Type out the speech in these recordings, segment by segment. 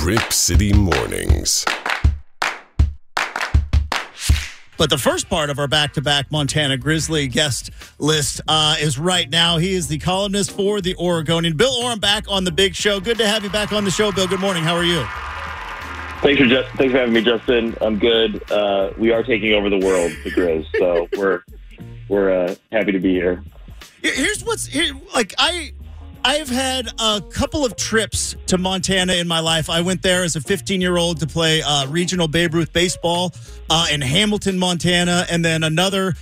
Rip City Mornings. But the first part of our back-to-back Montana Grizzly guest list is right now. He is the columnist for the Oregonian. Bill Oram back on the big show. Good to have you back on the show, Bill. Good morning. How are you? Thanks for having me, Justin. I'm good. We are taking over the world, the Grizz, so we're happy to be here. I've had a couple of trips to Montana in my life. I went there as a 15-year-old to play regional Babe Ruth baseball in Hamilton, Montana, and then another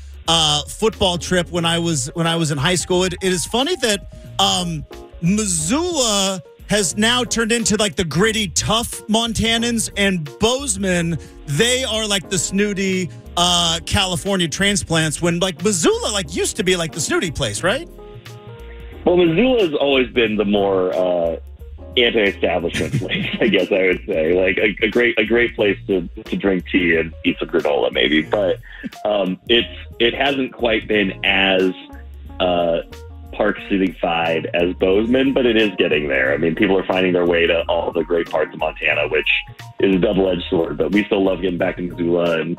football trip when I was in high school. It is funny that Missoula has now turned into like the gritty, tough Montanans, and Bozeman, they are like the snooty California transplants. When like Missoula used to be like the snooty place, right? Well, Missoula has always been the more anti-establishment place, I guess I would say. Like a great place to drink tea and eat some granola, maybe. But it hasn't quite been as Park City-fied as Bozeman, but it is getting there. I mean, people are finding their way to all the great parts of Montana, which is a double-edged sword. But we still love getting back to Missoula and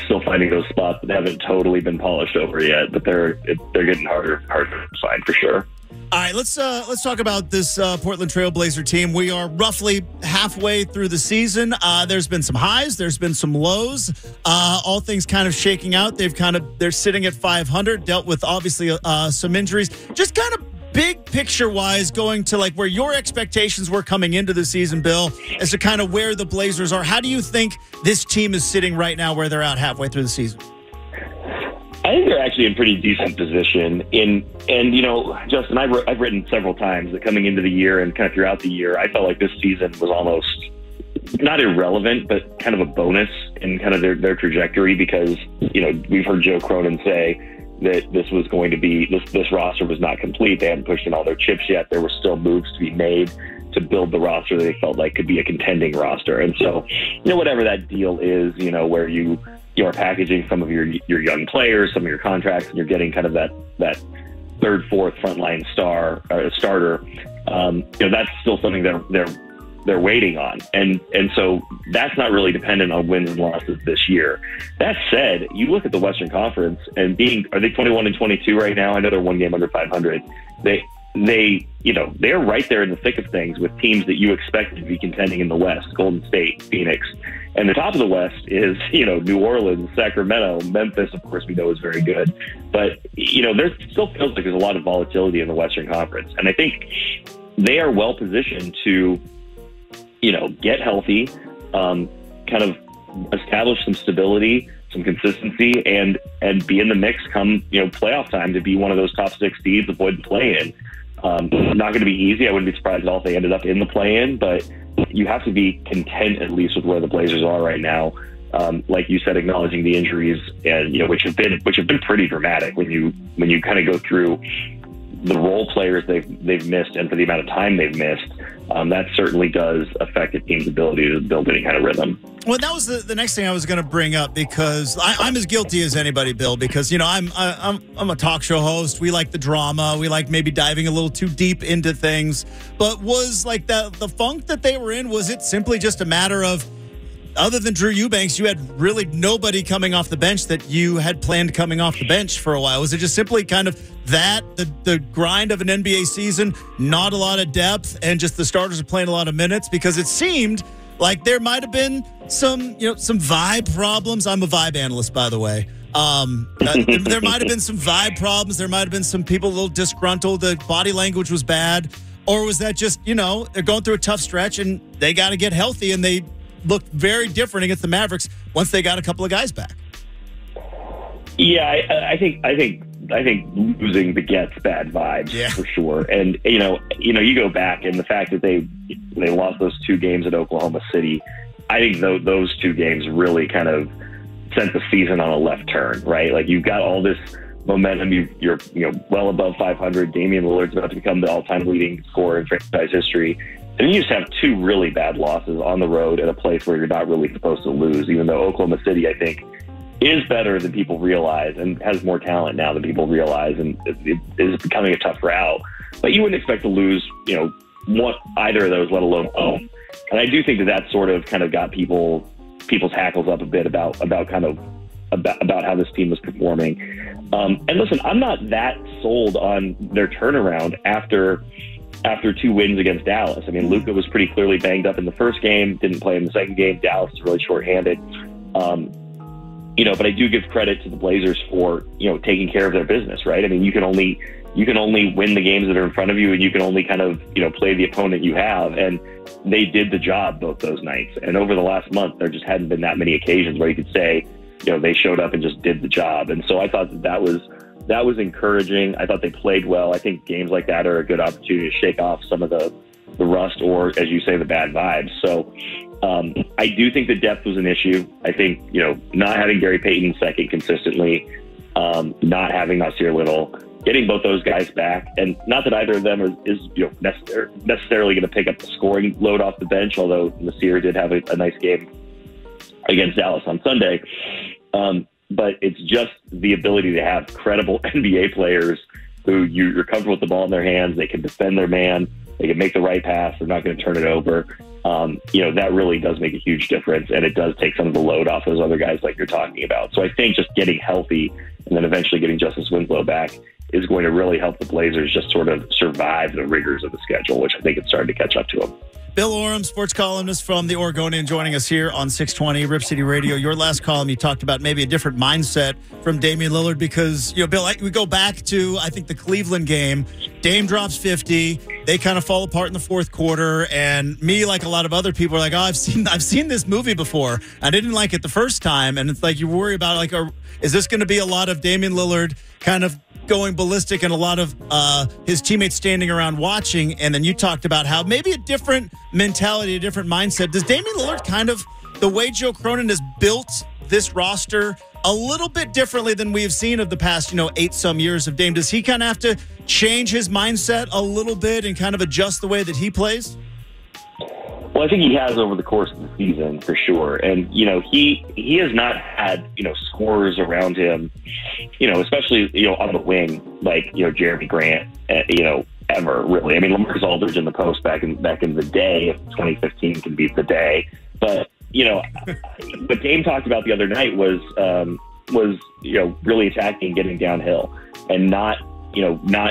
still finding those spots that haven't totally been polished over yet, but they're getting harder to find for sure. All right, let's talk about this Portland Trail Blazer team. We are roughly halfway through the season. There's been some highs, there's been some lows. All things kind of shaking out. They're sitting at 500, dealt with obviously some injuries. Just kind of big picture wise, going to like where your expectations were coming into the season, Bill, as to kind of where the Blazers are. How do you think this team is sitting right now where they're at halfway through the season? I think they're actually in pretty decent position. And you know, Justin, I've written several times that coming into the year and kind of throughout the year, I felt like this season was almost not irrelevant, but kind of a bonus in kind of their trajectory, because, you know, we've heard Joe Cronin say that this was going to be, this roster was not complete. They hadn't pushed in all their chips yet. There were still moves to be made to build the roster that they felt like could be a contending roster. And so, you know, whatever that deal is, you know, where you are packaging some of your young players, some of your contracts, and you're getting kind of that third, fourth frontline starter, you know, that's still something they're waiting on. And so that's not really dependent on wins and losses this year. That said, you look at the Western Conference and are they 21-22 right now? I know they're one game under 500. They're right there in the thick of things with teams that you expected to be contending in the West: Golden State, Phoenix. And the top of the West is, you know, New Orleans, Sacramento, Memphis, of course, we know is very good. But, you know, there still feels like there's a lot of volatility in the Western Conference. And I think they are well positioned to, you know, get healthy, kind of establish some stability, some consistency, and be in the mix come, you know, playoff time to be one of those top 6 seeds, avoid the play-in. Not going to be easy. I wouldn't be surprised at all if they ended up in the play-in, but you have to be content at least with where the Blazers are right now. Like you said, acknowledging the injuries, and you know, which have been pretty dramatic when you kind of go through the role players they've missed and for the amount of time they've missed. That certainly does affect a team's ability to build any kind of rhythm. Well, that was the next thing I was going to bring up, because I'm as guilty as anybody, Bill, because, you know, I'm a talk show host. We like the drama. We like maybe diving a little too deep into things. But was like the funk that they were in, was it simply just a matter of, other than Drew Eubanks, you had really nobody coming off the bench that you had planned coming off the bench for a while? Was it just simply kind of that, the grind of an NBA season, not a lot of depth, and just the starters are playing a lot of minutes? Because it seemed like there might have been some vibe problems. I'm a vibe analyst, by the way. There might have been some vibe problems. There might have been some people a little disgruntled. The body language was bad. Or was that just, you know, they're going through a tough stretch and they got to get healthy, and they looked very different against the Mavericks once they got a couple of guys back? Yeah, I think losing begets bad vibes, for sure. And you know, you go back, and the fact that they lost those 2 games at Oklahoma City, I think those 2 games really kind of sent the season on a left turn, right? Like, you've got all this momentum, you're well above 500. Damian Lillard's about to become the all-time leading scorer in franchise history. And you just have 2 really bad losses on the road at a place where you're not really supposed to lose, even though Oklahoma City, I think, is better than people realize and has more talent now than people realize, and it is becoming a tough route. But you wouldn't expect to lose, you know, either of those, let alone home. And I do think that sort of kind of got people's hackles up a bit about how this team was performing. And listen, I'm not that sold on their turnaround after 2 wins against Dallas. I mean, Luka was pretty clearly banged up in the first game, didn't play in the second game. Dallas is really shorthanded. But I do give credit to the Blazers for, taking care of their business, right? I mean, you can only win the games that are in front of you, and you can only kind of, play the opponent you have. And they did the job both those nights. And over the last month, there just hadn't been that many occasions where you could say, they showed up and just did the job. And so I thought that was encouraging. I thought they played well. I think games like that are a good opportunity to shake off some of the rust, or, as you say, the bad vibes. So I do think the depth was an issue. I think, not having Gary Payton second consistently, not having Nasir Little, getting both those guys back, and not that either of them is necessarily going to pick up the scoring load off the bench, although Nasir did have a nice game against Dallas on Sunday. But it's just the ability to have credible NBA players who you're comfortable with the ball in their hands. They can defend their man. They can make the right pass. They're not going to turn it over. That really does make a huge difference, and it does take some of the load off those other guys like you're talking about. So I think just getting healthy and then eventually getting Justice Winslow back is going to really help the Blazers just sort of survive the rigors of the schedule, which I think it's starting to catch up to them. Bill Oram, sports columnist from the Oregonian, joining us here on 620 Rip City Radio. Your last column, you talked about maybe a different mindset from Damian Lillard because, Bill, we go back to, I think, the Cleveland game. Dame drops 50. They kind of fall apart in the fourth quarter. And me, like a lot of other people, are like, I've seen this movie before. I didn't like it the first time. And it's like you worry about, is this going to be a lot of Damian Lillard kind of going ballistic and a lot of his teammates standing around watching? And then you talked about how maybe a different mentality, a different mindset. Does Damian Lillard kind of, the way Joe Cronin has built this roster a little bit differently than we've seen of the past, 8-some years of Dame, does he kind of have to change his mindset a little bit and kind of adjust the way that he plays? Well, I think he has over the course of the season for sure. And, he has not had, scorers around him, especially, on the wing, like, Jeremy Grant, ever really. I mean, LaMarcus Aldridge in the post back in the day, if 2015 can be the day. But, what Dame talked about the other night was really attacking, getting downhill and not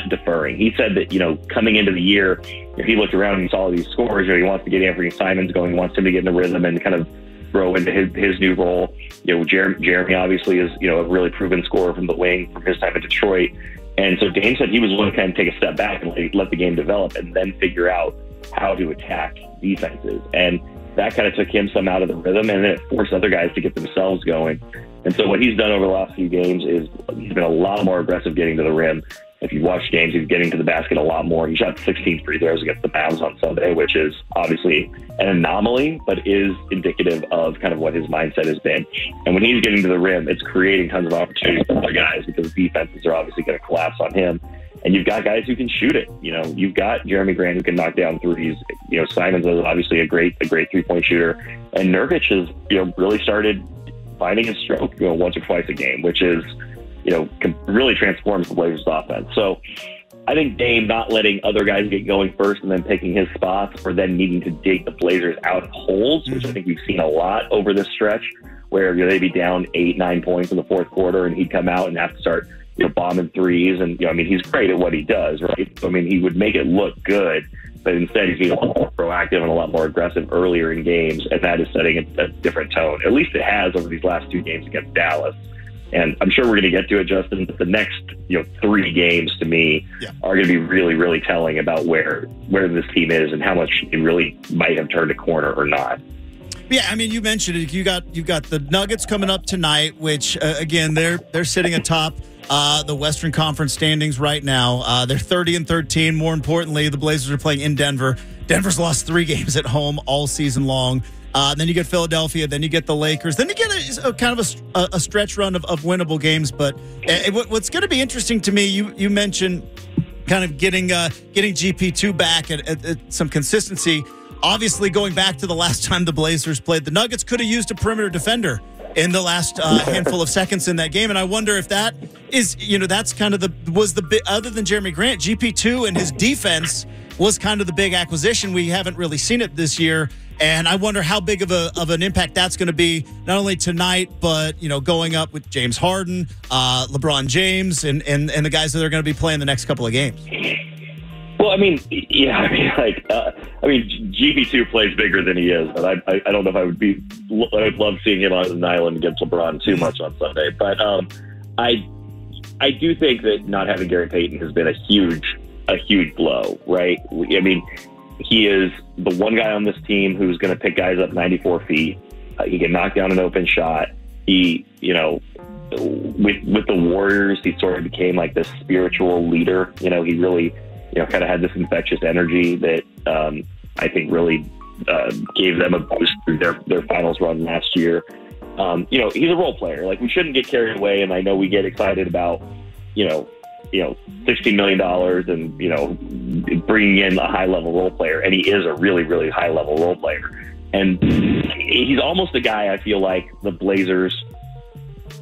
deferring. He said that, coming into the year, he looked around and he saw all these scores. He wants to get Anthony Simons going. He wants him to get in the rhythm and kind of grow into his new role. Jeremy obviously is, a really proven scorer from the wing from his time in Detroit. And so Dame said he was willing to kind of take a step back and let the game develop and then figure out how to attack defenses. And that kind of took him some out of the rhythm, and then it forced other guys to get themselves going. And so what he's done over the last few games is he's been a lot more aggressive getting to the rim. If you watch games, he's getting to the basket a lot more. He shot 16 free throws against the Mavs on Sunday, which is obviously an anomaly, but is indicative of kind of what his mindset has been. And when he's getting to the rim, it's creating tons of opportunities for other guys because defenses are obviously going to collapse on him. And you've got guys who can shoot it. You've got Jeremy Grant who can knock down threes. Simons is obviously a great 3-point shooter. And Nurkic has, really started finding his stroke, once or twice a game, which is, really transforms the Blazers offense. So I think Dame not letting other guys get going first and then picking his spots, or then needing to dig the Blazers out of holes, which I think we've seen a lot over this stretch, where they'd be down 8-9 points in the fourth quarter and he'd come out and have to start bombing threes. And, he's great at what he does, right? So, he would make it look good, but instead he's being a lot more proactive and a lot more aggressive earlier in games. And that is setting a different tone. At least it has over these last 2 games against Dallas. And I'm sure we're going to get to it, Justin, but the next, 3 games to me are going to be really, really telling about where this team is and how much it really might have turned a corner or not. Yeah, you mentioned it. You've got the Nuggets coming up tonight, which again they're sitting atop the Western Conference standings right now. They're 30-13. More importantly, the Blazers are playing in Denver. Denver's lost 3 games at home all season long. Then you get Philadelphia. Then you get the Lakers. Then you get a kind of a stretch run of winnable games. But what's going to be interesting to me, you mentioned kind of getting GP2 back at some consistency. Obviously, going back to the last time the Blazers played, the Nuggets could have used a perimeter defender in the last handful of seconds in that game. And I wonder if that is, that's kind of was the bit, other than Jeremy Grant, GP2 and his defense was kind of the big acquisition. We haven't really seen it this year. And I wonder how big of an impact that's going to be, not only tonight, but, going up with James Harden, LeBron James, and the guys that are going to be playing the next couple of games. Well, GP2 plays bigger than he is, but I don't know if I would love seeing him on an island against LeBron too much on Sunday. But I do think that not having Gary Payton has been a huge blow, right? He is the one guy on this team who's going to pick guys up 94 feet. He can knock down an open shot. He, with the Warriors, he sort of became like this spiritual leader. He really, kind of had this infectious energy that I think really gave them a boost through their finals run last year. He's a role player. Like, we shouldn't get carried away. And I know we get excited about, $16 million and, bringing in a high-level role player. And he is a really, really high-level role player. And he's almost a guy, I feel like, the Blazers,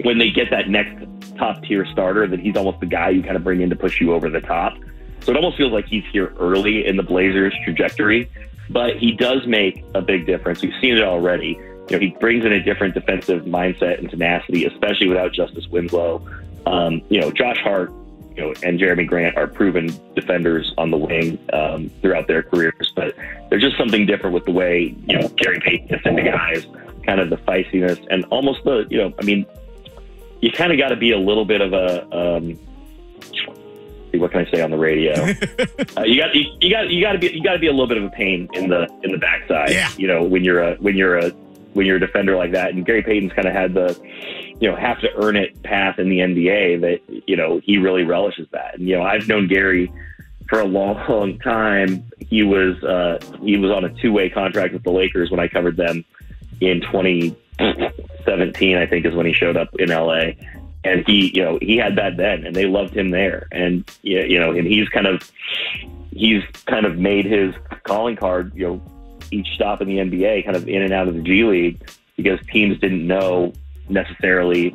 when they get that next top-tier starter, that he's almost the guy you kind of bring in to push you over the top. So it almost feels like he's here early in the Blazers' trajectory. But he does make a big difference. We've seen it already. He brings in a different defensive mindset and tenacity, especially without Justice Winslow. Josh Hart, and Jeremy Grant are proven defenders on the wing throughout their careers, but there's just something different with the way, Gary Payton gets into guys, kind of the feistiness and almost you kind of got to be a little bit of a, what can I say on the radio? You got to be a little bit of a pain in the backside, when you're a defender like that. And Gary Payton's kind of had the, have to earn it path in the NBA that, he really relishes that. And, I've known Gary for a long time. He was on a two-way contract with the Lakers when I covered them in 2017, I think is when he showed up in LA. And he had that then, and they loved him there. And, and he's kind of made his calling card, each stop in the NBA kind of in and out of the G League, because teams didn't know necessarily,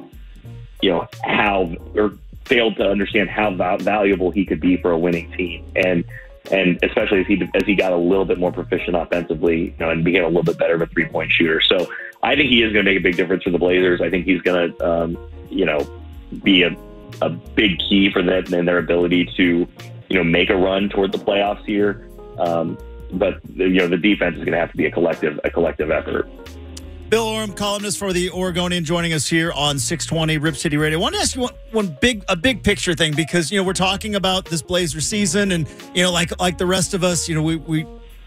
how, or failed to understand how valuable he could be for a winning team. And especially as he got a little bit more proficient offensively, and became a little bit better of a 3-point shooter. So I think he is going to make a big difference for the Blazers. I think he's going to, be a big key for them and their ability to, make a run toward the playoffs here. But the defense is going to have to be a collective effort. Bill Oram, columnist for the Oregonian, joining us here on 620 Rip City Radio. I want to ask you a big picture thing, because we're talking about this Blazer season, and like the rest of us,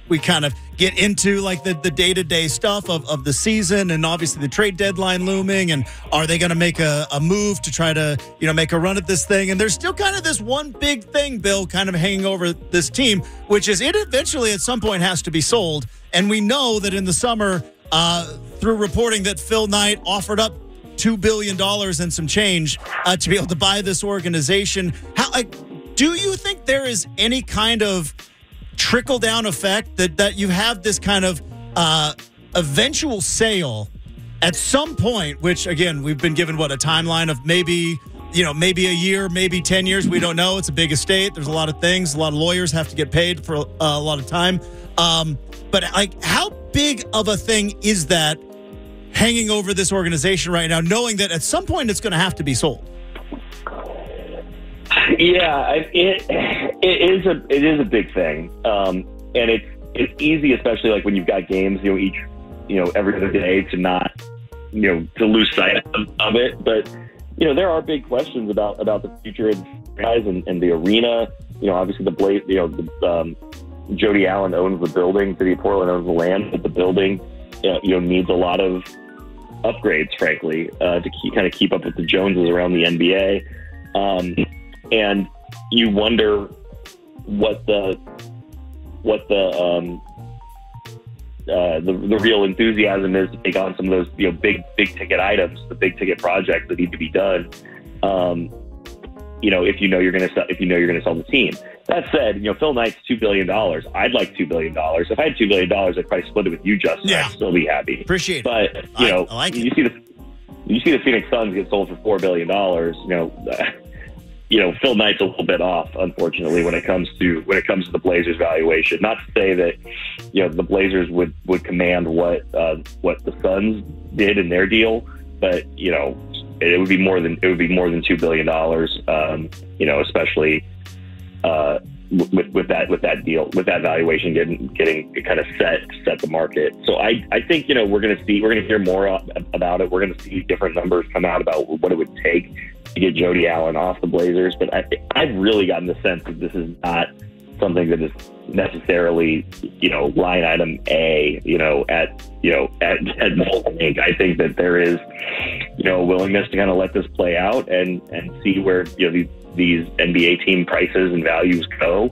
we kind of get into like the day-to-day stuff of the season, and obviously the trade deadline looming, and are they going to make a move to try to make a run at this thing? And there's still kind of this one big thing, Bill, kind of hanging over this team, which is it eventually at some point has to be sold. And we know that in the summer, through reporting, that Phil Knight offered up $2 billion and some change to be able to buy this organization. Do you think there is any kind of trickle-down effect that you have this kind of eventual sale at some point, which, again, we've been given, a timeline of maybe a year, maybe 10 years. We don't know. It's a big estate. There's a lot of things. A lot of lawyers have to get paid for a lot of time. But how big of a thing is that hanging over this organization right now, knowing that at some point it's going to have to be sold? Yeah, it is a big thing, and it's easy, especially like when you've got games, every other day, to not, to lose sight of it. But there are big questions about the future of the guys and the arena. Obviously Jody Allen owns the building, City of Portland owns the land, but the building, needs a lot of upgrades, frankly, to keep up with the Joneses around the NBA. And you wonder what the real enthusiasm is to take on some of those big ticket items, the big ticket projects that need to be done. If you're going to sell the team. That said, Phil Knight's $2 billion. I'd like $2 billion. If I had $2 billion, I'd probably split it with you, Justin. Yeah. I'd still be happy. Appreciate it. But I like you see the Phoenix Suns get sold for $4 billion. Phil Knight's a little bit off, unfortunately, when it comes to the Blazers valuation. Not to say that the Blazers would command what the Suns did in their deal, but it would be more than $2 billion. Especially with that valuation getting kind of set the market. So I think we're going to hear more about it. We're going to see different numbers come out about what it would take to get Jody Allen off the Blazers. But I've really gotten the sense that this is not something that is necessarily line item A at Molten Inc. I think that there is a willingness to kind of let this play out and see where these NBA team prices and values go,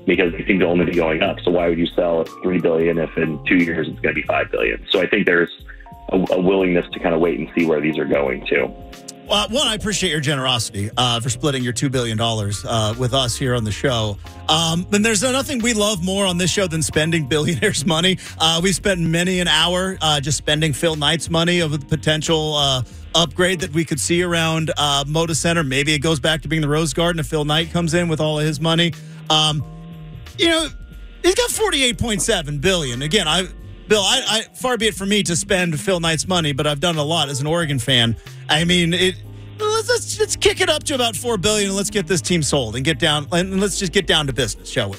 because they seem to only be going up. So why would you sell at $3 billion if in 2 years it's going to be $5 billion? So I think there's a willingness to kind of wait and see where these are going to. Well, one, I appreciate your generosity for splitting your $2 billion with us here on the show. And there's nothing we love more on this show than spending billionaires' money. We spent many an hour just spending Phil Knight's money of the potential upgrade that we could see around Moda Center. Maybe it goes back to being the Rose Garden if Phil Knight comes in with all of his money. He's got $48.7 billion. Again, Bill, I far be it from me to spend Phil Knight's money, but I've done a lot as an Oregon fan. I mean, let's kick it up to about $4 billion and let's get this team sold and let's just get down to business, shall we?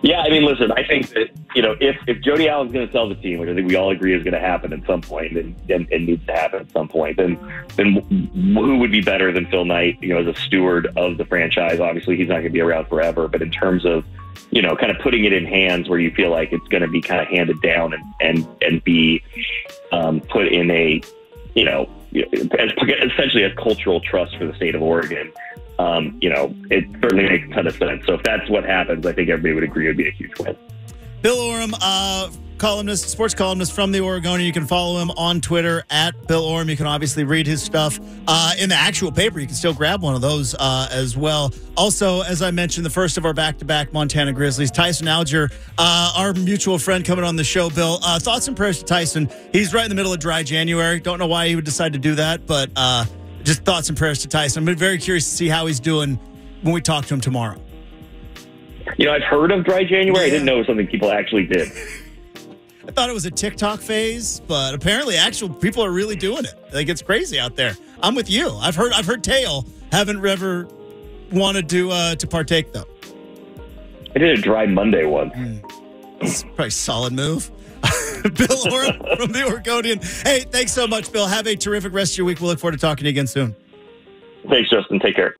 Yeah, I mean, listen, I think that if Jody Allen's going to sell the team, which I think we all agree is going to happen at some point and needs to happen at some point, then who would be better than Phil Knight? As a steward of the franchise. Obviously, he's not going to be around forever, but in terms of kind of putting it in hands where you feel like it's going to be kind of handed down and be put in a essentially a cultural trust for the state of Oregon. It certainly makes a ton of sense. So if that's what happens, I think everybody would agree it would be a huge win. Bill Oram, sports columnist from the Oregonian. You can follow him on Twitter at Bill Oram. You can obviously read his stuff in the actual paper. You can still grab one of those as well. Also, as I mentioned, the first of our back-to-back Montana Grizzlies, Tyson Alger, our mutual friend coming on the show, Bill. Thoughts and prayers to Tyson. He's right in the middle of dry January. Don't know why he would decide to do that, but just thoughts and prayers to Tyson. I'm very curious to see how he's doing when we talk to him tomorrow. I've heard of dry January. I didn't know it was something people actually did. I thought it was a TikTok phase, but apparently actual people are really doing it. Like, it's crazy out there. I'm with you. I've heard tale. Haven't ever wanted to partake though. I did a dry Monday once. It's probably a solid move. Bill Oram from the Oregonian. Hey, thanks so much, Bill. Have a terrific rest of your week. We'll look forward to talking to you again soon. Thanks, Justin. Take care.